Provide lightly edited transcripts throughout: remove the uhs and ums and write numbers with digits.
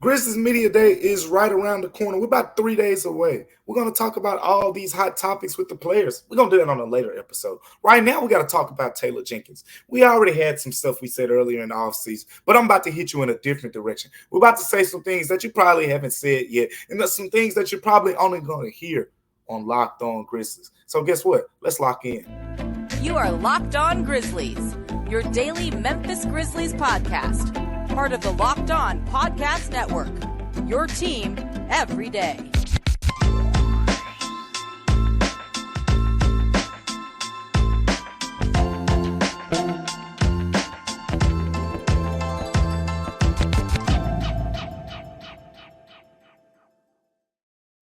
Grizzlies Media Day is right around the corner. We're about 3 days away. We're going to talk about all these hot topics with the players. We're going to do that on a later episode. Right now, we got to talk about Taylor Jenkins. We already had some stuff we said earlier in the offseason, but I'm about to hit you in a different direction. We're about to say some things that you probably haven't said yet, and there's some things that you're probably only going to hear on Locked On Grizzlies. So guess what? Let's lock in. You are Locked On Grizzlies, your daily Memphis Grizzlies podcast. Part of the Locked On Podcast Network, your team every day.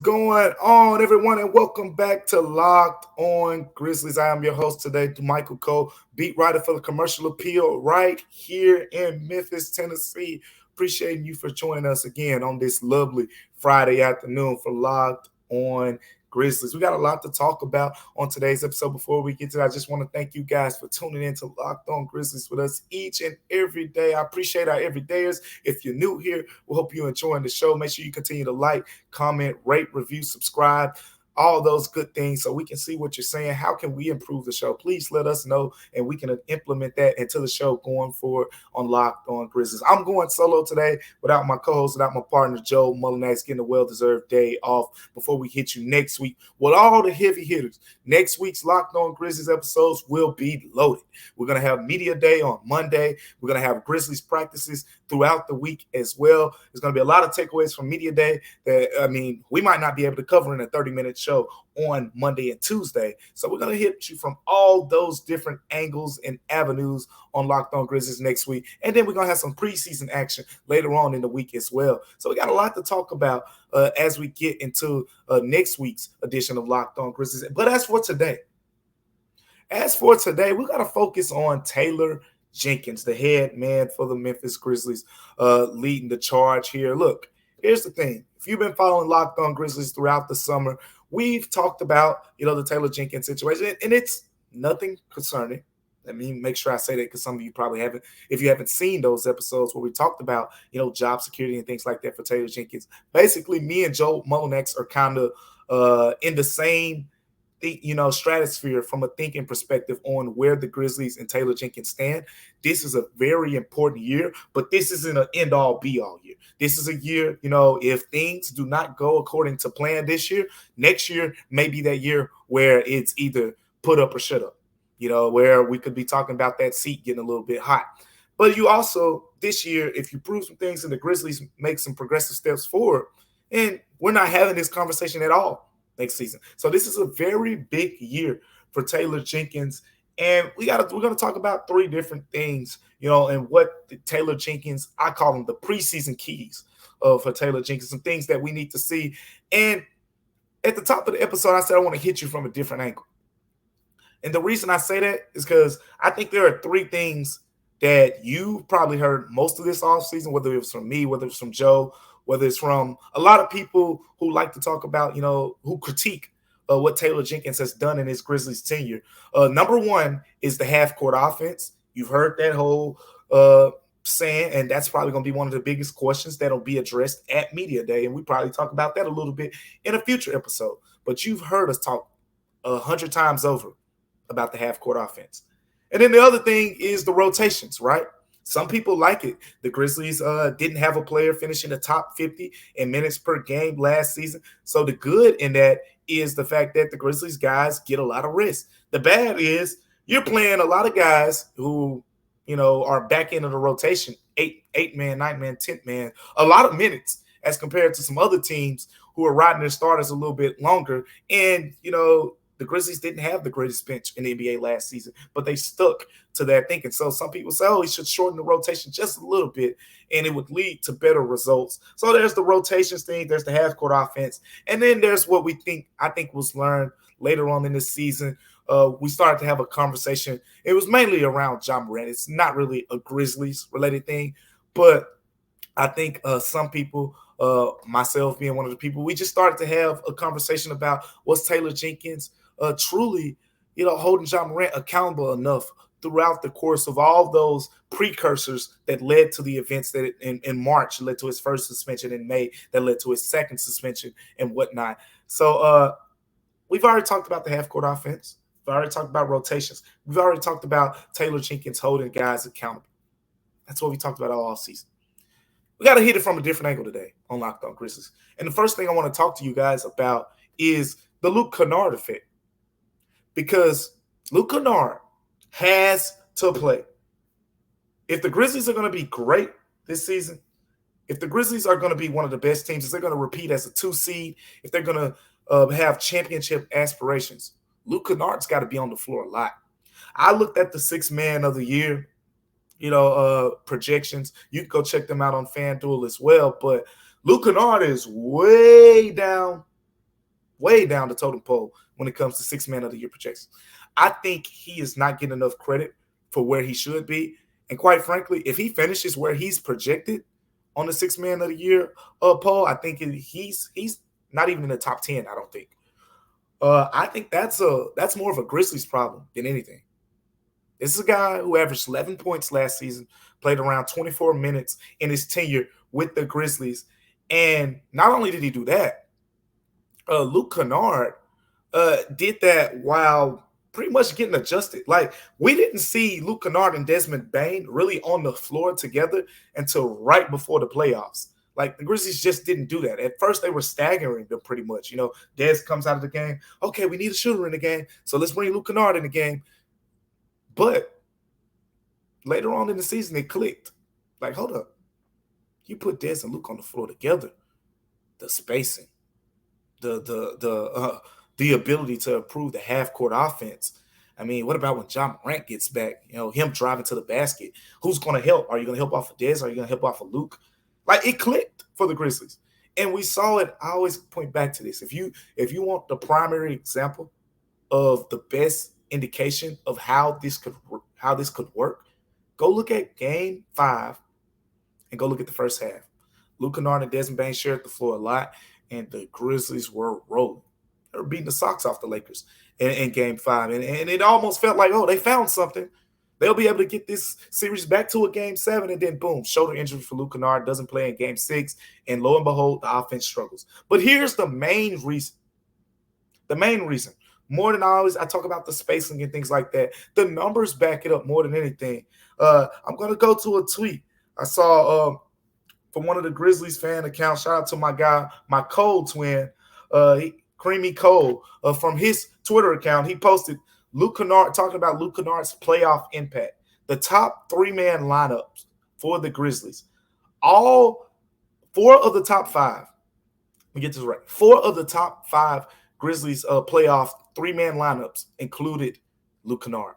Going on, everyone, and welcome back to Locked On Grizzlies. I am your host today, Damichael Cole, beat writer for the Commercial Appeal right here in Memphis, Tennessee. Appreciating you for joining us again on this lovely Friday afternoon for Locked On Grizzlies. We got a lot to talk about on today's episode. Before we get to that, I just want to thank you guys for tuning in to Locked On Grizzlies with us each and every day. I appreciate our everydayers. If you're new here, we hope you're enjoying the show. Make sure you continue to like, comment, rate, review, subscribe, all those good things so we can see what you're saying. How can we improve the show? Please let us know, and we can implement that into the show going forward on Locked On Grizzlies. I'm going solo today without my co-host, without my partner, Joe Mullinax, getting a well-deserved day off before we hit you next week with all the heavy hitters. Next week's Locked On Grizzlies episodes will be loaded. We're going to have Media Day on Monday. We're going to have Grizzlies practices throughout the week as well. There's going to be a lot of takeaways from Media Day that, we might not be able to cover in a 30-minute show on Monday and Tuesday. So we're going to hit you from all those different angles and avenues on Locked On Grizzlies next week. And then we're going to have some preseason action later on in the week as well. So we got a lot to talk about as we get into next week's edition of Locked On Grizzlies. But as for today, we got to focus on Taylor Jenkins, the head man for the Memphis Grizzlies, leading the charge here. Look, here's the thing. If you've been following Locked On Grizzlies throughout the summer, we've talked about, the Taylor Jenkins situation, and it's nothing concerning. Let me make sure I say that because some of you probably haven't. If you haven't seen those episodes where we talked about, job security and things like that for Taylor Jenkins, basically me and Joe Mullinax are kind of in the same stratosphere from a thinking perspective on where the Grizzlies and Taylor Jenkins stand. This is a very important year, but this isn't an end-all, be-all year. This is a year, if things do not go according to plan this year, next year may be that year where it's either put up or shut up, where we could be talking about that seat getting a little bit hot. But you also, this year, if you prove some things and the Grizzlies make some progressive steps forward, and we're not having this conversation at all next season. So this is a very big year for Taylor Jenkins. And we're going to talk about three different things, and what Taylor Jenkins, I call them the preseason keys for Taylor Jenkins, some things that we need to see. And at the top of the episode, I said I want to hit you from a different angle. And the reason I say that is because I think there are three things that you probably heard most of this offseason, whether it was from me, whether it's from Joe, whether it's from a lot of people who like to talk about, who critique what Taylor Jenkins has done in his Grizzlies tenure. Number one is the half-court offense. You've heard that whole saying, and that's probably going to be one of the biggest questions that'll be addressed at Media Day, and we probably talk about that a little bit in a future episode. But you've heard us talk 100 times over about the half-court offense. And then the other thing is the rotations, right? Some people like it. The Grizzlies didn't have a player finishing the top 50 in minutes per game last season. So the good in that is the fact that the Grizzlies guys get a lot of rest. The bad is you're playing a lot of guys who, are back into the rotation, eight-man, 9-man, 10th-man, a lot of minutes as compared to some other teams who are riding their starters a little bit longer. And, the Grizzlies didn't have the greatest bench in the NBA last season, but they stuck to that thinking. So some people say, he should shorten the rotation just a little bit, and it would lead to better results. So there's the rotations thing. There's the half-court offense. And then there's what I think was learned later on in the season. We started to have a conversation. It was mainly around Ja Morant. It's not really a Grizzlies-related thing, but I think some people, myself being one of the people, we just started to have a conversation about was Taylor Jenkins truly, holding Ja Morant accountable enough throughout the course of all those precursors that led to the events that in March led to his first suspension, in May that led to his second suspension and whatnot. So we've already talked about the half-court offense. We've already talked about rotations. We've already talked about Taylor Jenkins holding guys accountable. That's what we talked about all season. We got to hit it from a different angle today on Locked On Grizzlies. And the first thing I want to talk to you guys about is the Luke Kennard effect. Because Luke Kennard has to play. If the Grizzlies are going to be great this season, if the Grizzlies are going to be one of the best teams, if they're going to repeat as a 2 seed, if they're going to have championship aspirations, Luke Kennard's got to be on the floor a lot. I looked at the 6th man of the year, projections. You can go check them out on FanDuel as well. But Luke Kennard is way down the totem pole when it comes to 6th man of the year projections. I think he is not getting enough credit for where he should be. And quite frankly, if he finishes where he's projected on the 6th man of the year poll, I think he's not even in the top 10, I don't think. I think that's more of a Grizzlies problem than anything. This is a guy who averaged 11 points last season, played around 24 minutes in his tenure with the Grizzlies. And not only did he do that, Luke Kennard did that while pretty much getting adjusted. Like, we didn't see Luke Kennard and Desmond Bane really on the floor together until right before the playoffs. Like, the Grizzlies just didn't do that. At first, they were staggering them pretty much. Des comes out of the game. Okay, we need a shooter in the game, so let's bring Luke Kennard in the game. But later on in the season, it clicked. Like, hold up. You put Des and Luke on the floor together. The spacing, the ability to improve the half-court offense. I mean, what about when John Morant gets back? Him driving to the basket. Who's going to help? Are you going to help off of Des? Are you going to help off of Luke? Like, it clicked for the Grizzlies. And we saw it. I always point back to this. If you want the primary example of the best indication of how this could work, go look at Game 5 and go look at the first half. Luke Kennard and Desmond Bane shared the floor a lot, and the Grizzlies were rolling. They were beating the socks off the Lakers in Game 5, and it almost felt like, oh, they found something. They'll be able to get this series back to a Game 7, and then boom, shoulder injury for Luke Kennard, doesn't play in Game 6, and lo and behold, the offense struggles. But here's the main reason. The main reason. More than I talk about the spacing and things like that. The numbers back it up more than anything. I'm going to go to a tweet I saw from one of the Grizzlies fan accounts. Shout out to my guy, my Cole twin, Creamy Cole, from his Twitter account. He posted Luke Kennard, talking about Luke Kennard's playoff impact. The top 3-man lineups for the Grizzlies. All 4 of the top 5. Let me get this right. 4 of the top 5 Grizzlies playoff 3-man lineups included Luke Kennard.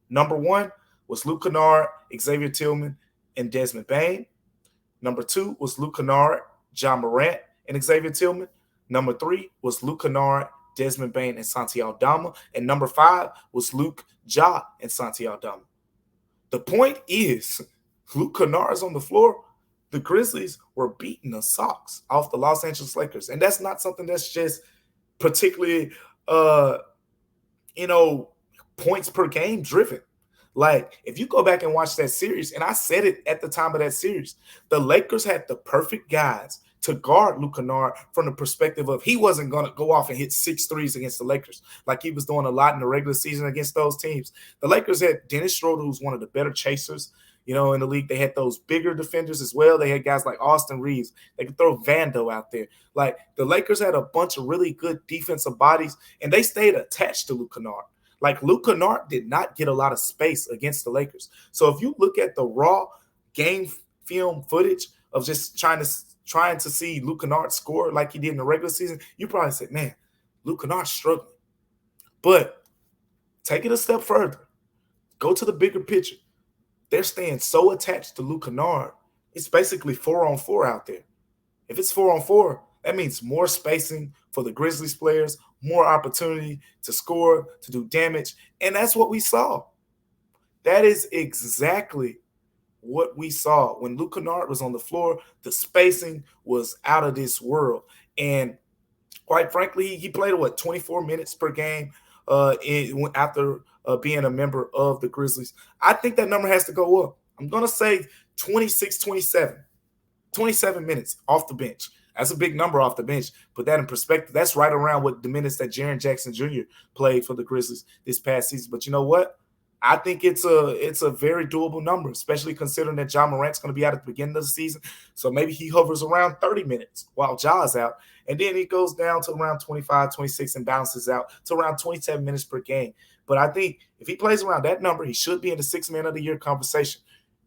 Number 1 was Luke Kennard, Xavier Tillman, and Desmond Bane. Number 2 was Luke Kennard, John Morant, and Xavier Tillman. Number 3 was Luke Kennard, Desmond Bane, and Santi Aldama. And number 5 was Luke, Ja, and Santi Aldama. The point is, Luke Kennard's on the floor. The Grizzlies were beating the socks off the Los Angeles Lakers. And that's not something that's just particularly, points per game driven. Like, if you go back and watch that series, and I said it at the time of that series, the Lakers had the perfect guys to guard Luke Kennard from the perspective of he wasn't going to go off and hit 6 threes against the Lakers like he was doing a lot in the regular season against those teams. The Lakers had Dennis Schroeder, who's one of the better chasers, in the league. They had those bigger defenders as well. They had guys like Austin Reeves. They could throw Vando out there. Like, the Lakers had a bunch of really good defensive bodies, and they stayed attached to Luke Kennard. Like, Luke Kennard did not get a lot of space against the Lakers. So if you look at the raw game film footage of just trying to see Luke Kennard score like he did in the regular season, you probably say, man, Luke Kennard's struggling. But take it a step further. Go to the bigger picture. They're staying so attached to Luke Kennard, it's basically 4-on-4 out there. If it's 4-on-4, that means more spacing for the Grizzlies players, more opportunity to score, to do damage, and that's what we saw. That is exactly what we saw. When Luke Kennard was on the floor, the spacing was out of this world. And quite frankly, he played, 24 minutes per game. after being a member of the Grizzlies. I think that number has to go up. I'm going to say 26, 27. 27 minutes off the bench. That's a big number off the bench. Put that in perspective. That's right around what the minutes that Jaren Jackson Jr. played for the Grizzlies this past season. But you know what? I think it's a very doable number, especially considering that Ja Morant's going to be out at the beginning of the season. So maybe he hovers around 30 minutes while Ja's out. And then he goes down to around 25, 26 and bounces out to around 27 minutes per game. But I think if he plays around that number, he should be in the Sixth Man of the Year conversation.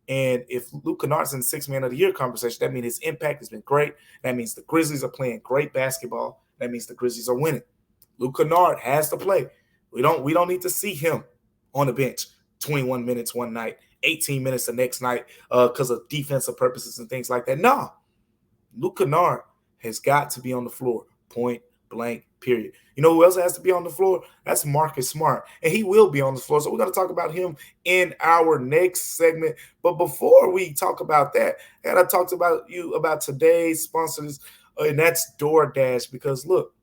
And if Luke Kennard's in the Sixth Man of the Year conversation, that means his impact has been great. That means the Grizzlies are playing great basketball. That means the Grizzlies are winning. Luke Kennard has to play. We don't need to see him on the bench 21 minutes one night, 18 minutes the next night because of defensive purposes and things like that. No. Luke Kennard has got to be on the floor, point blank, period. You know who else has to be on the floor? That's Marcus Smart, and he will be on the floor. So we're going to talk about him in our next segment. But before we talk about that, and I talked about today's sponsors, and that's DoorDash, because look,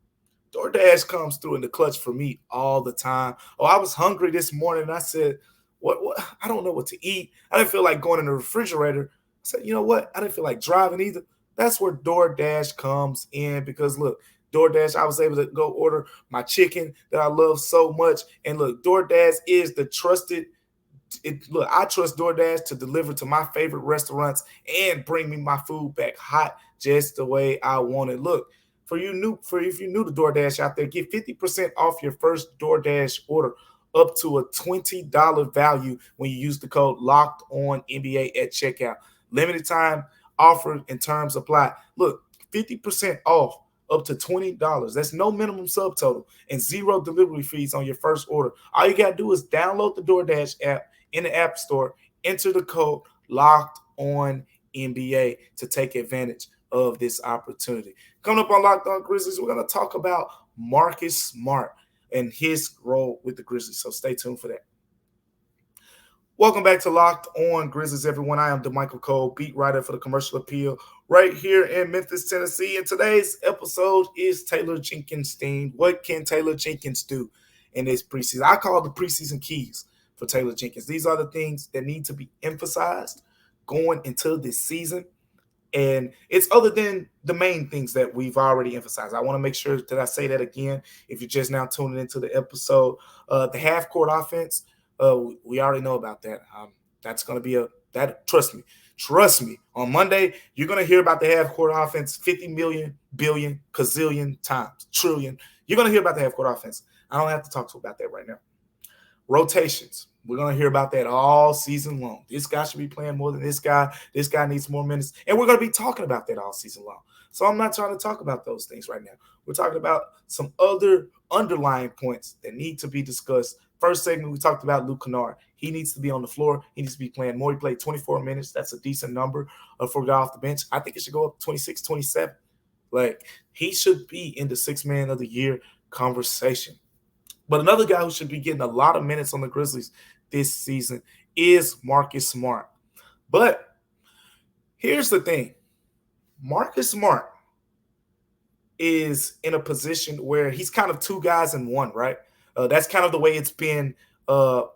DoorDash comes through in the clutch for me all the time. Oh, I was hungry this morning, and I said, what? I don't know what to eat. I didn't feel like going in the refrigerator. I said, you know what? I didn't feel like driving either. That's where DoorDash comes in, because look, DoorDash, I was able to go order my chicken that I love so much. And look, DoorDash is the trusted. I trust DoorDash to deliver to my favorite restaurants and bring me my food back hot just the way I want it. Look, if you're new to DoorDash out there, get 50% off your first DoorDash order up to a $20 value when you use the code LOCKEDON at checkout. Limited time offer and terms apply. Look, 50% off up to $20. That's no minimum subtotal and zero delivery fees on your first order. All you got to do is download the DoorDash app in the App Store, enter the code LOCKEDONNBA to take advantage of this opportunity. Coming up on Locked On Grizzlies, we're going to talk about Marcus Smart and his role with the Grizzlies. So stay tuned for that. Welcome back to Locked On Grizzlies, everyone. I am Damichael Cole, beat writer for the Commercial Appeal right here in Memphis, Tennessee. And today's episode is Taylor Jenkins themed. What can Taylor Jenkins do in this preseason? I call the preseason keys for Taylor Jenkins. These are the things that need to be emphasized going into this season. And it's other than the main things that we've already emphasized. I want to make sure that I say that again. If you're just now tuning into the episode, the half-court offense, we already know about that. That's going to be trust me. On Monday, you're going to hear about the half-court offense 50 million, billion, gazillion times, trillion. You're going to hear about the half-court offense. I don't have to talk about that right now. Rotations. We're going to hear about that all season long. This guy should be playing more than this guy. This guy needs more minutes. And we're going to be talking about that all season long. So I'm not trying to talk about those things right now. We're talking about some other underlying points that need to be discussed. First segment, we talked about Luke Kennard. He needs to be on the floor. He needs to be playing more. He played 24 minutes. That's a decent number for a guy off the bench. I think it should go up 26, 27. Like, he should be in the Sixth Man of the Year conversation. But another guy who should be getting a lot of minutes on the Grizzlies this season is Marcus Smart. But here's the thing. Marcus Smart is in a position where he's kind of two guys in one, right? That's kind of the way it's been, I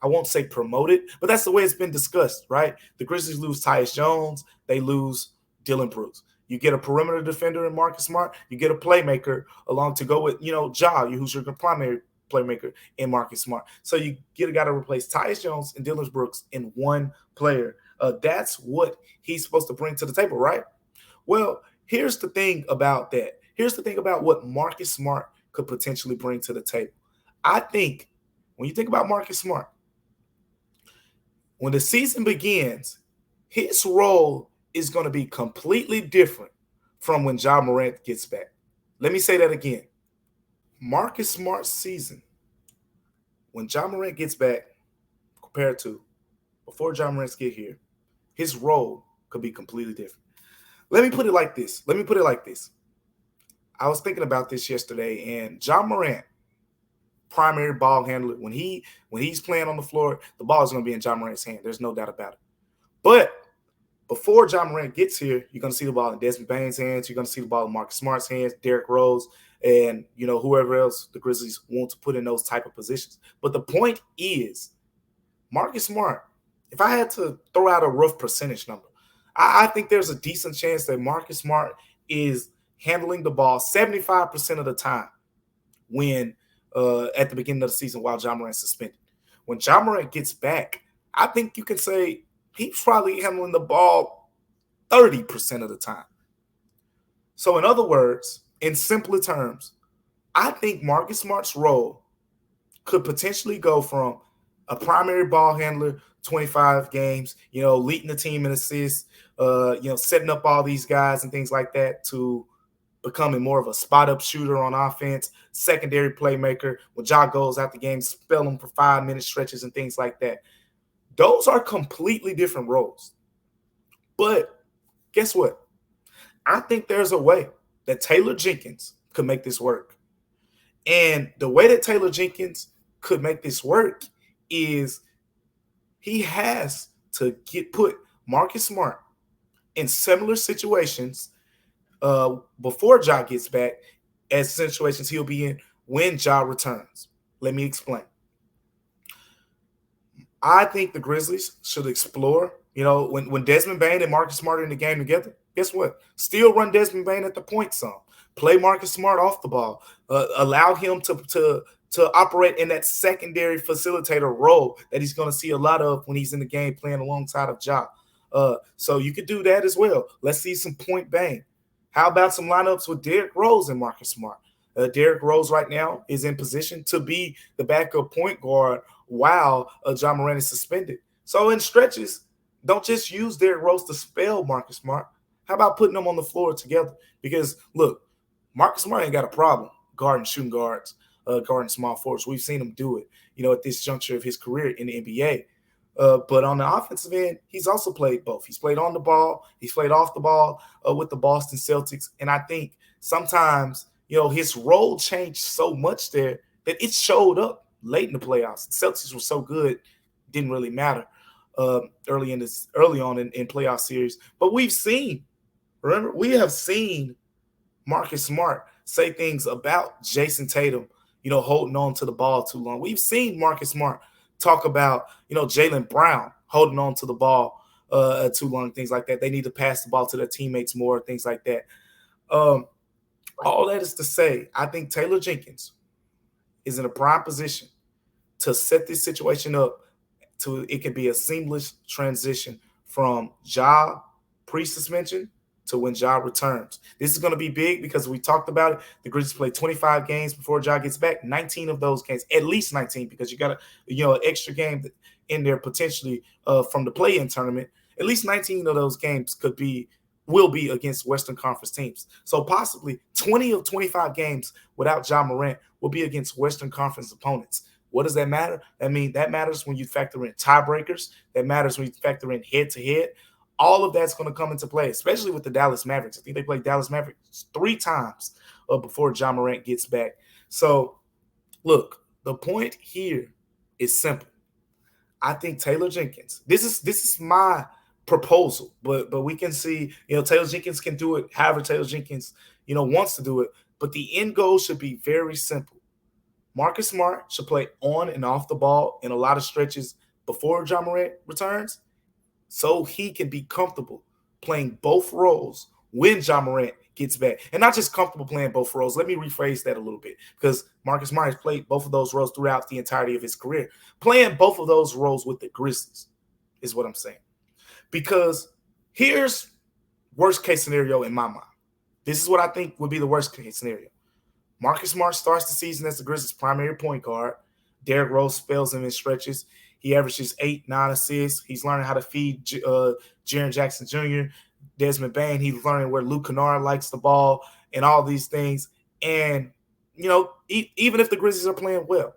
won't say promoted, but that's the way it's been discussed, right? The Grizzlies lose Tyus Jones. They lose Dillon Brooks. You get a perimeter defender in Marcus Smart. You get a playmaker along to go with, Ja, who's your primary playmaker in Marcus Smart. So you get a guy to replace Tyus Jones and Dillon Brooks in one player. That's what he's supposed to bring to the table, right? Well, here's the thing about that. Here's the thing about what Marcus Smart could potentially bring to the table. I think when you think about Marcus Smart, when the season begins, his role is going to be completely different from when Ja Morant gets back. Let me say that again. Marcus Smart's season, when Ja Morant gets back, compared to before Ja Morant gets here, his role could be completely different. Let me put it like this. I was thinking about this yesterday, and Ja Morant, primary ball handler, when he's playing on the floor, the ball is going to be in Ja Morant's hand. There's no doubt about it. But before Ja Morant gets here, you're going to see the ball in Desmond Bane's hands. You're going to see the ball in Marcus Smart's hands, Derrick Rose, and, whoever else the Grizzlies want to put in those type of positions. But the point is, Marcus Smart, if I had to throw out a rough percentage number, I think there's a decent chance that Marcus Smart is handling the ball 75% of the time when at the beginning of the season while Ja Morant's suspended. When Ja Morant gets back, I think you can say he's probably handling the ball 30% of the time. So in other words, in simpler terms, I think Marcus Smart's role could potentially go from a primary ball handler, 25 games, leading the team in assists, setting up all these guys and things like that, to becoming more of a spot-up shooter on offense, secondary playmaker. When Ja goes out the game, spell him for 5-minute stretches and things like that. Those are completely different roles. But guess what? I think there's a way that Taylor Jenkins could make this work. And the way that Taylor Jenkins could make this work is he has to put Marcus Smart in similar situations before Ja gets back as situations he'll be in when Ja returns. Let me explain. I think the Grizzlies should explore, when Desmond Bane and Marcus Smart are in the game together, guess what? Still run Desmond Bane at the point some. Play Marcus Smart off the ball. Allow him to operate in that secondary facilitator role that he's going to see a lot of when he's in the game playing alongside of Ja. So you could do that as well. Let's see some point Bane. How about some lineups with Derrick Rose and Marcus Smart? Derrick Rose right now is in position to be the backup point guard while Ja Morant is suspended. So in stretches, don't just use Derrick Rose to spell Marcus Smart. How about putting them on the floor together? Because, look, Marcus Smart ain't got a problem guarding shooting guards, guarding small forwards. We've seen him do it, at this juncture of his career in the NBA. But on the offensive end, he's also played both. He's played on the ball. He's played off the ball with the Boston Celtics. And I think sometimes, his role changed so much there that it showed up late in the playoffs. The Celtics were so good, didn't really matter early on in playoff series. But we have seen Marcus Smart say things about Jason Tatum, holding on to the ball too long. We've seen Marcus Smart talk about, Jaylen Brown holding on to the ball too long, things like that. They need to pass the ball to their teammates more, things like that. All that is to say, I think Taylor Jenkins is in a prime position to set this situation up to it can be a seamless transition from Ja pre-suspension to when Ja returns. This is going to be big because we talked about it. The Grizzlies play 25 games before Ja gets back. 19 of those games, at least 19, because you got an extra game in there potentially from the play-in tournament. At least 19 of those games will be against Western Conference teams. So possibly 20 of 25 games without Ja Morant will be against Western Conference opponents. What does that matter? That matters when you factor in tiebreakers. That matters when you factor in head-to-head. All of that's going to come into play, especially with the Dallas Mavericks. I think they play Dallas Mavericks 3 times before Ja Morant gets back. So, look, the point here is simple. I think Taylor Jenkins, this is my proposal, but we can see, Taylor Jenkins can do it however Taylor Jenkins, wants to do it. But the end goal should be very simple. Marcus Smart should play on and off the ball in a lot of stretches before Ja Morant returns, so he can be comfortable playing both roles when Ja Morant gets back. And not just comfortable playing both roles. Let me rephrase that a little bit, because Marcus Smart has played both of those roles throughout the entirety of his career. Playing both of those roles with the Grizzlies is what I'm saying. Because here's worst case scenario in my mind. This is what I think would be the worst case scenario. Marcus Smart starts the season as the Grizzlies' primary point guard. Derrick Rose spells him in stretches. He averages 8-9 assists. He's learning how to feed Jaren Jackson Jr., Desmond Bane. He's learning where Luke Kennard likes the ball and all these things. And, even if the Grizzlies are playing well,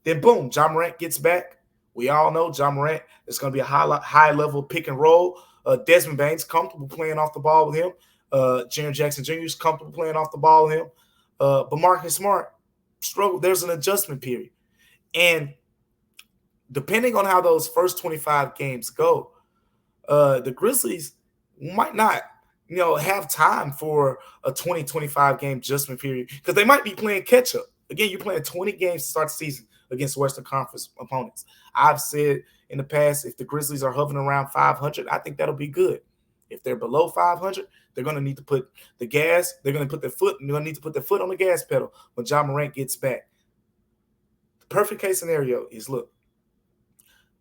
then boom, Ja Morant gets back. We all know Ja Morant is going to be a high-level pick and roll. Desmond Bane's comfortable playing off the ball with him. Jaren Jackson Jr. is comfortable playing off the ball with him. But Marcus Smart struggled. There's an adjustment period. And depending on how those first 25 games go, the Grizzlies might not have time for a 20-25 game adjustment period because they might be playing catch up. Again, you're playing 20 games to start the season against Western Conference opponents. I've said in the past, if the Grizzlies are hovering around 500, I think that'll be good. If they're below 500, they're going to need to put the gas. They're going to put their foot. They're going to need to put their foot on the gas pedal when Ja Morant gets back. The perfect case scenario is, look,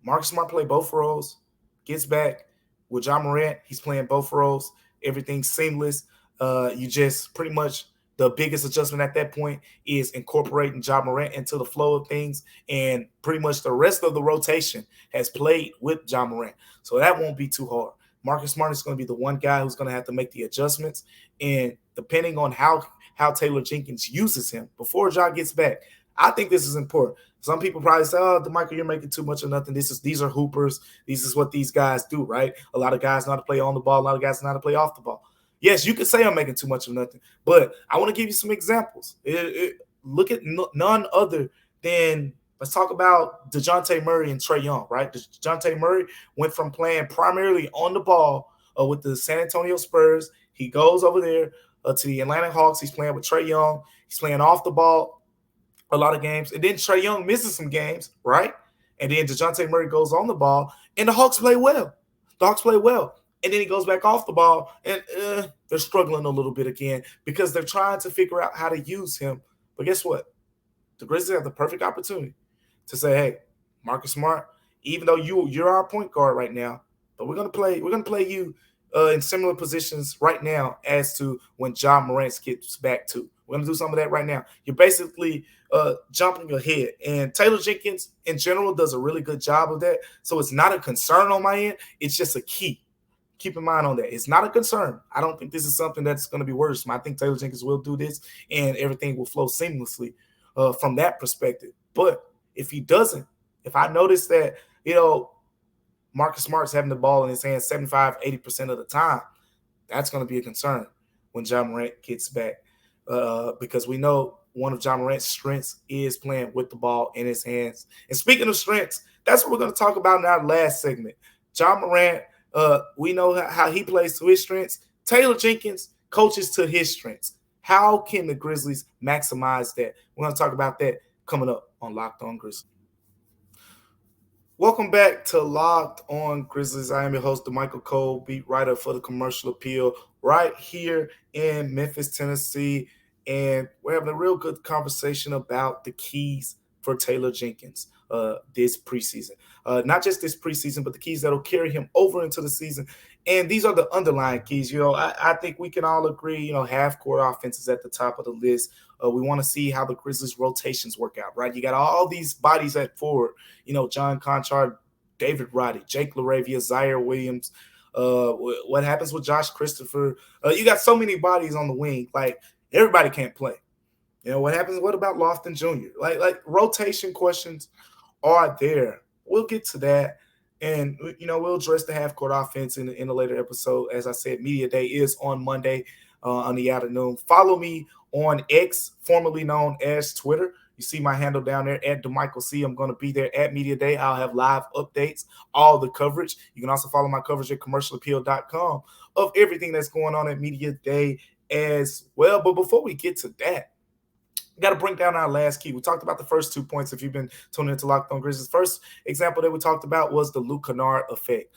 Marcus Smart play both roles, gets back with Ja Morant. He's playing both roles. Everything's seamless. You just pretty much the biggest adjustment at that point is incorporating Ja Morant into the flow of things, and pretty much the rest of the rotation has played with Ja Morant. So that won't be too hard. Marcus Smart is going to be the one guy who's going to have to make the adjustments, and depending on how Taylor Jenkins uses him before Ja gets back, I think this is important. Some people probably say, "Oh, Damichael, you're making too much of nothing. These are hoopers. This is what these guys do, right? A lot of guys know how to play on the ball. A lot of guys know how to play off the ball." Yes, you could say I'm making too much of nothing, but I want to give you some examples. Look at none other than, let's talk about DeJounte Murray and Trae Young, right? DeJounte Murray went from playing primarily on the ball with the San Antonio Spurs. He goes over there to the Atlanta Hawks. He's playing with Trae Young. He's playing off the ball a lot of games. And then Trae Young misses some games, right? And then DeJounte Murray goes on the ball, and the Hawks play well. And then he goes back off the ball, and they're struggling a little bit again because they're trying to figure out how to use him. But guess what? The Grizzlies have the perfect opportunity to say, "Hey, Marcus Smart, even though you're our point guard right now, but we're gonna play you in similar positions right now as to when Ja Morant gets back to. We're gonna do some of that right now." You're basically jumping ahead, and Taylor Jenkins in general does a really good job of that. So it's not a concern on my end. It's just a key. Keep in mind on that. It's not a concern. I don't think this is something that's going to be worrisome. I think Taylor Jenkins will do this, and everything will flow seamlessly from that perspective. But if he doesn't, if I notice that, Marcus Smart's having the ball in his hands 75, 80% of the time, that's going to be a concern when Ja Morant gets back because we know one of Ja Morant's strengths is playing with the ball in his hands. And speaking of strengths, that's what we're going to talk about in our last segment. Ja Morant, we know how he plays to his strengths. Taylor Jenkins coaches to his strengths. How can the Grizzlies maximize that? We're going to talk about that coming up on Locked On Grizzlies. Welcome back to Locked On Grizzlies. I am your host, Damichael Cole, beat writer for the Commercial Appeal right here in Memphis, Tennessee. And we're having a real good conversation about the keys for Taylor Jenkins this preseason. Not just this preseason, but the keys that will carry him over into the season. And these are the underlying keys. I think we can all agree, half-court offense is at the top of the list. We want to see how the Grizzlies' rotations work out, right? You got all these bodies at forward, John Conchard, David Roddy, Jake LaRavia, Zaire Williams. What happens with Josh Christopher? You got so many bodies on the wing. Like, everybody can't play. What happens? What about Lofton Jr.? Like rotation questions are there. We'll get to that. And, we'll address the half-court offense in a later episode. As I said, Media Day is on Monday on the afternoon. Follow me on X, formerly known as Twitter. You see my handle down there at Damichael C. I'm going to be there at Media Day. I'll have live updates, all the coverage. You can also follow my coverage at commercialappeal.com of everything that's going on at Media Day as well. But before we get to that, we got to break down our last key. We talked about the first 2 points if you've been tuning into Locked On Grizzlies. First example that we talked about was the Luke Kennard effect.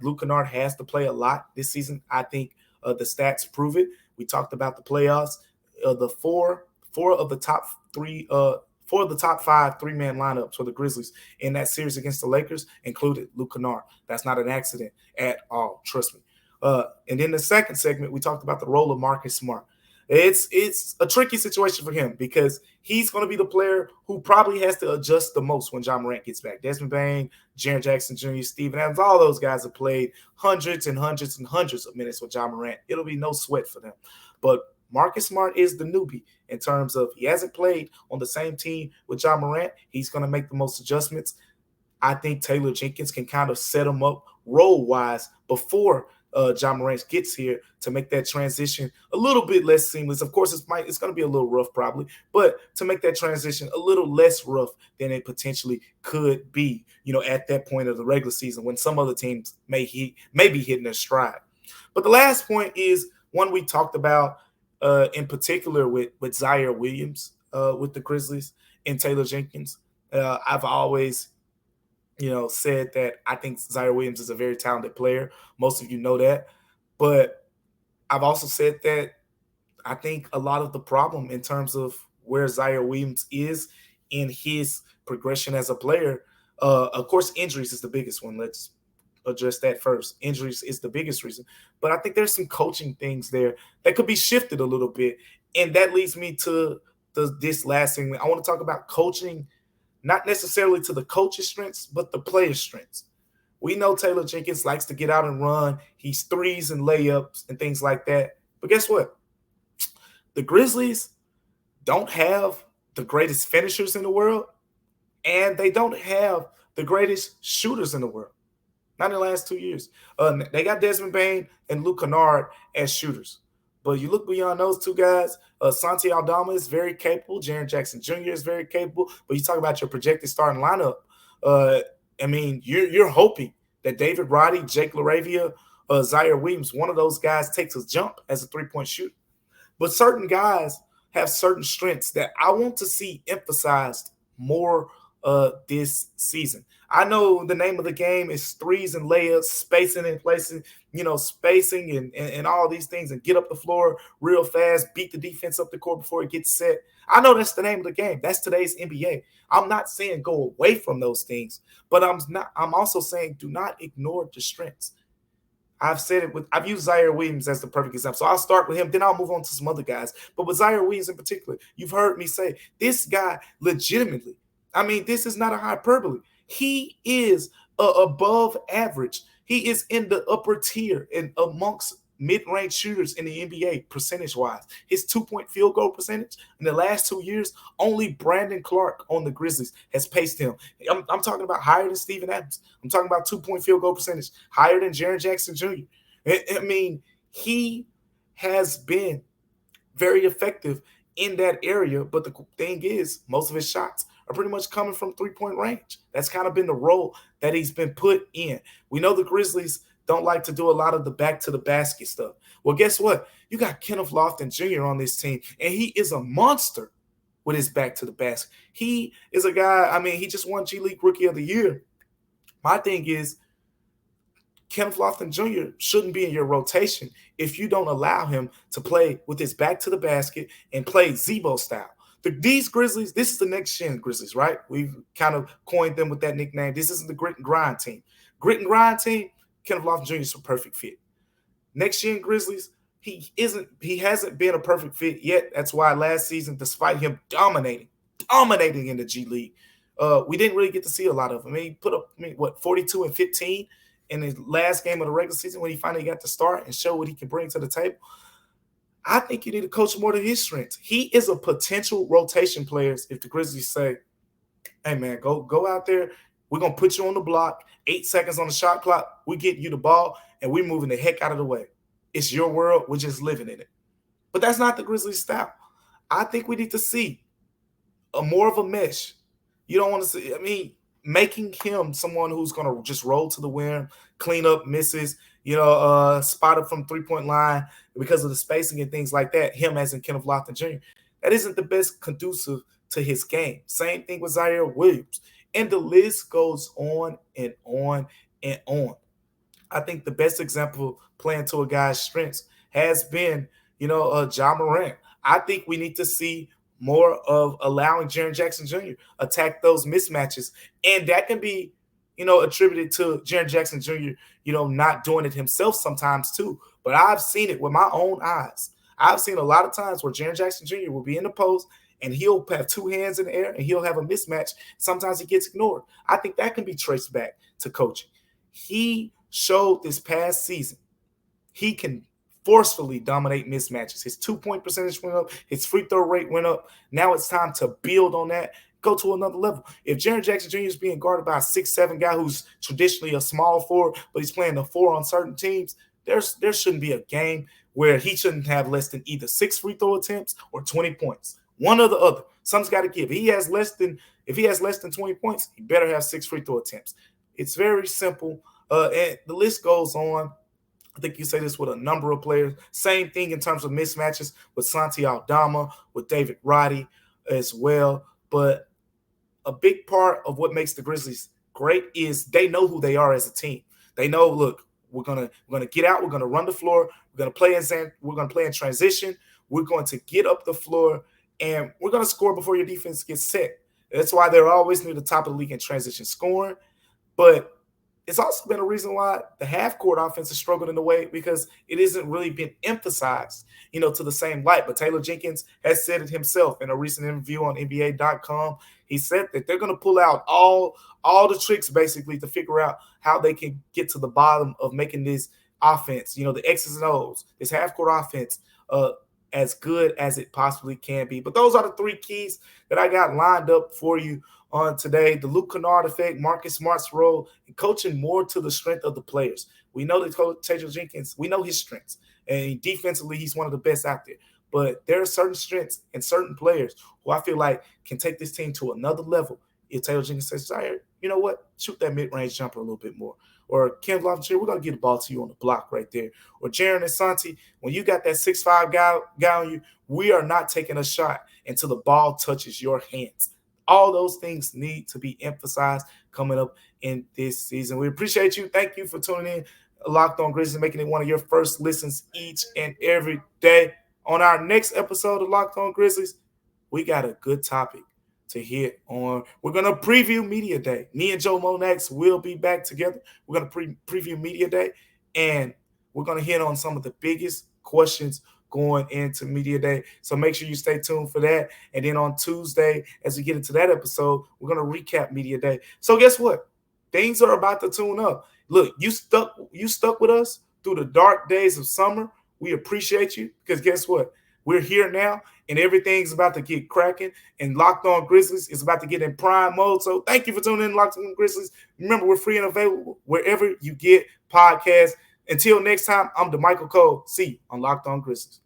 Luke Kennard has to play a lot this season. I think the stats prove it. We talked about the playoffs. The four of the top five three-man lineups for the Grizzlies in that series against the Lakers included Luke Kennard. That's not an accident at all. Trust me. And then the second segment, we talked about the role of Marcus Smart. It's a tricky situation for him because he's going to be the player who probably has to adjust the most when Ja Morant gets back. Desmond Bane, Jaren Jackson Jr., Steven Adams, all those guys have played hundreds and hundreds and hundreds of minutes with Ja Morant. It'll be no sweat for them. But Marcus Smart is the newbie in terms of he hasn't played on the same team with Ja Morant. He's going to make the most adjustments. I think Taylor Jenkins can kind of set him up role-wise before Ja Morant gets here to make that transition a little bit less seamless. Of course, it's going to be a little rough probably, but to make that transition a little less rough than it potentially could be, at that point of the regular season when some other teams may be hitting their stride. But the last point is one we talked about in particular with Zaire Williams with the Grizzlies and Taylor Jenkins. I've always said that I think Zaire Williams is a very talented player. Most of you know that. But I've also said that I think a lot of the problem in terms of where Zaire Williams is in his progression as a player, of course, injuries is the biggest one. Let's address that first. Injuries is the biggest reason. But I think there's some coaching things there that could be shifted a little bit. And that leads me to this last thing. I want to talk about coaching, not necessarily to the coach's strengths, but the player's strengths. We know Taylor Jenkins likes to get out and run. He's threes and layups and things like that. But guess what? The Grizzlies don't have the greatest finishers in the world, and they don't have the greatest shooters in the world. Not in the last 2 years. They got Desmond Bane and Luke Kennard as shooters. But you look beyond those two guys, Santi Aldama is very capable. Jaren Jackson Jr. is very capable. But you talk about your projected starting lineup. You're hoping that David Roddy, Jake LaRavia, Zaire Williams, one of those guys takes a jump as a three-point shooter. But certain guys have certain strengths that I want to see emphasized more this season. I know the name of the game is threes and layups, spacing and placing, spacing and all these things, and get up the floor real fast, beat the defense up the court before it gets set. I know that's the name of the game. That's today's NBA. I'm not saying go away from those things, but I'm also saying do not ignore the strengths. I've used Zaire Williams as the perfect example. So I'll start with him, then I'll move on to some other guys. But with Zaire Williams in particular, you've heard me say this guy legitimately, this is not a hyperbole. He is above average. He is in the upper tier and amongst mid-range shooters in the NBA percentage-wise. His 2-point field goal percentage in the last 2 years, only Brandon Clark on the Grizzlies has paced him. I'm talking about higher than Steven Adams. I'm talking about 2-point field goal percentage, higher than Jaren Jackson Jr. He has been very effective in that area, but the thing is, most of his shots are pretty much coming from three-point range. That's kind of been the role that he's been put in. We know the Grizzlies don't like to do a lot of the back-to-the-basket stuff. Well, guess what? You got Kenneth Lofton Jr. on this team, and he is a monster with his back-to-the-basket. He is a guy, he just won G League Rookie of the Year. My thing is, Kenneth Lofton Jr. shouldn't be in your rotation if you don't allow him to play with his back to the basket and play Zebo style. These Grizzlies, this is the next-gen Grizzlies, right? We've kind of coined them with that nickname. This isn't the grit and grind team. Grit and grind team, Kenneth Lofton Jr. is a perfect fit. Next-gen Grizzlies, he hasn't been a perfect fit yet. That's why last season, despite him dominating in the G League, we didn't really get to see a lot of him. He put up, 42 and 15 in his last game of the regular season when he finally got to start and show what he can bring to the table. I think you need to coach more to his strengths. He is a potential rotation player if the Grizzlies say, hey, man, go out there. We're going to put you on the block, 8 seconds on the shot clock. We get you the ball, and we're moving the heck out of the way. It's your world. We're just living in it. But that's not the Grizzlies' style. I think we need to see more of a mesh. You don't want to see, making him someone who's going to just roll to the rim, clean up misses, spot up from three-point line because of the spacing and things like that, him as in Kenneth Lofton Jr. That isn't the best conducive to his game. Same thing with Zaire Williams. And the list goes on and on and on. I think the best example playing to a guy's strengths has been, Ja Morant. I think we need to see more of allowing Jaren Jackson Jr. attack those mismatches. And that can be, attributed to Jaren Jackson Jr., not doing it himself sometimes too. But I've seen it with my own eyes. I've seen a lot of times where Jaren Jackson Jr. will be in the post and he'll have two hands in the air and he'll have a mismatch. Sometimes he gets ignored. I think that can be traced back to coaching. He showed this past season he can forcefully dominate mismatches. His 2-point percentage went up. His free throw rate went up. Now it's time to build on that, go to another level. If Jaren Jackson Jr. is being guarded by a 6'7" guy who's traditionally a small forward, but he's playing the 4 on certain teams, there shouldn't be a game where he shouldn't have less than either 6 free throw attempts or 20 points. One or the other. Something's got to give. If he has less than 20 points, he better have 6 free throw attempts. It's very simple. And the list goes on. I think you say this with a number of players. Same thing in terms of mismatches with Santi Aldama, with David Roddy as well. But a big part of what makes the Grizzlies great is they know who they are as a team. They know, look, we're gonna get out, we're gonna run the floor, we're gonna play in transition, we're going to get up the floor, and we're gonna score before your defense gets set. That's why they're always near the top of the league in transition scoring. But it's also been a reason why the half-court offense has struggled in a way because it isn't really been emphasized, to the same light. But Taylor Jenkins has said it himself in a recent interview on NBA.com. He said that they're going to pull out all the tricks basically to figure out how they can get to the bottom of making this offense, the X's and O's, this half-court offense, as good as it possibly can be. But those are the three keys that I got lined up for you on today. The Luke Kennard effect, Marcus Smart's role, and coaching more to the strength of the players. We know that Coach Taylor Jenkins, we know his strengths, and defensively he's one of the best out there. But there are certain strengths and certain players who I feel like can take this team to another level. If Taylor Jenkins says, Zaire, you know what? Shoot that mid-range jumper a little bit more. Or Ken Loftus, we're going to get the ball to you on the block right there. Or Jaren and Santi, when you got that 6'5" guy on you, we are not taking a shot until the ball touches your hands. All those things need to be emphasized coming up in this season. We appreciate you. Thank you for tuning in. Locked On Grizzlies, making it one of your first listens each and every day. On our next episode of Locked On Grizzlies, we got a good topic to hit on. We're going to preview Media Day. Me and Joe Monax will be back together. We're going to preview Media Day, and we're going to hit on some of the biggest questions going into Media Day. So make sure you stay tuned for that. And then on Tuesday, as we get into that episode, we're going to recap Media Day. So guess what? Things are about to tune up. Look, you stuck with us through the dark days of summer. We appreciate you because guess what? We're here now, and everything's about to get cracking, and Locked On Grizzlies is about to get in prime mode. So thank you for tuning in, Locked On Grizzlies. Remember, we're free and available wherever you get podcasts. Until next time, I'm Damichael Cole. See you on Locked On Grizzlies.